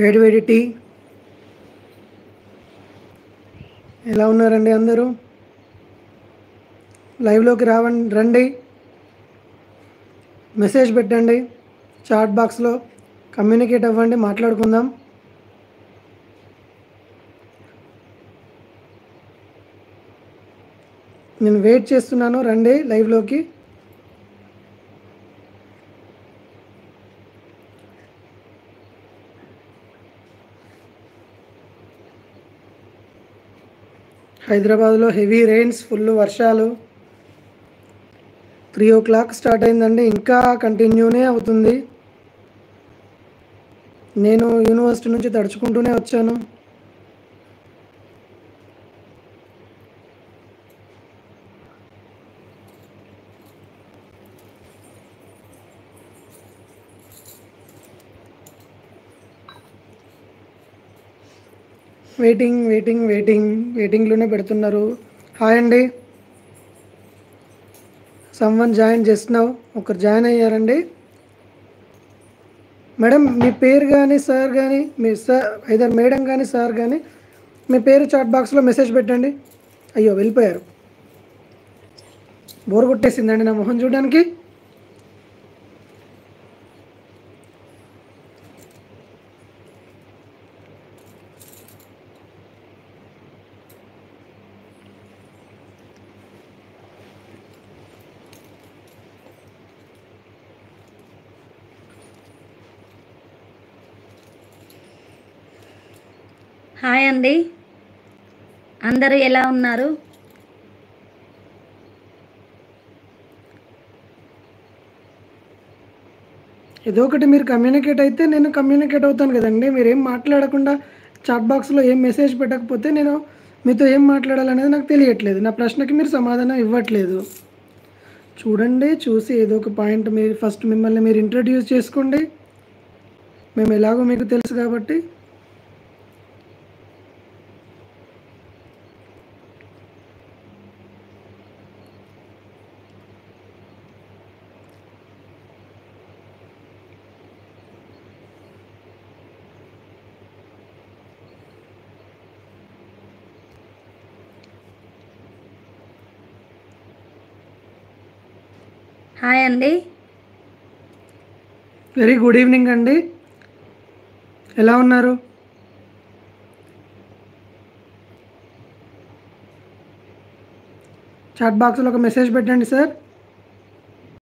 వేడి వేడి టీ. ఎలా ఉన్నారండి అందరూ? లైవ్లోకి రండి, మెసేజ్ పెట్టండి, చాట్ బాక్స్లో కమ్యూనికేట్ అవ్వండి, మాట్లాడుకుందాం. నేను వెయిట్ చేస్తున్నాను, రండి లైవ్లోకి. హైదరాబాద్లో హెవీ రెయిన్స్, ఫుల్ వర్షాలు. 3 o'clock స్టార్ట్ అయిందండి, ఇంకా కంటిన్యూనే అవుతుంది. నేను యూనివర్సిటీ నుంచి తడుచుకుంటూనే వచ్చాను. వెయిటింగ్లోనే పెడుతున్నారు. హాయ్ అండి. Someone join just now. ఒకరు జాయిన్ అయ్యారండి. మేడం మీ పేరు కానీ సార్ కానీ, మీ సార్ ఐదర్ మేడం కానీ సార్ కానీ మీ పేరు చాట్ బాక్స్లో మెసేజ్ పెట్టండి. అయ్యో వెళ్ళిపోయారు. బోర్ కొట్టేసిందండి నా మొహం చూడడానికి. హాయ్ అండి, అందరూ ఎలా ఉన్నారు? ఏదో ఒకటి మీరు కమ్యూనికేట్ అయితే నేను కమ్యూనికేట్ అవుతాను కదండి. మీరు ఏం మాట్లాడకుండా చాట్ బాక్స్లో ఏం మెసేజ్ పెట్టకపోతే నేను మీతో ఏం మాట్లాడాలనేది నాకు తెలియట్లేదు. నా ప్రశ్నకి మీరు సమాధానం ఇవ్వట్లేదు. చూడండి, చూసి ఏదో ఒక పాయింట్ మీరు ఫస్ట్ మిమ్మల్ని మీరు ఇంట్రడ్యూస్ చేసుకోండి. మేము ఎలాగో మీకు తెలుసు కాబట్టి. హాయ్ అండి. వెరీ గుడ్ ఈవినింగ్ అండి. ఎలా ఉన్నారు? చాట్ బాక్స్లో ఒక మెసేజ్ పెట్టండి సార్.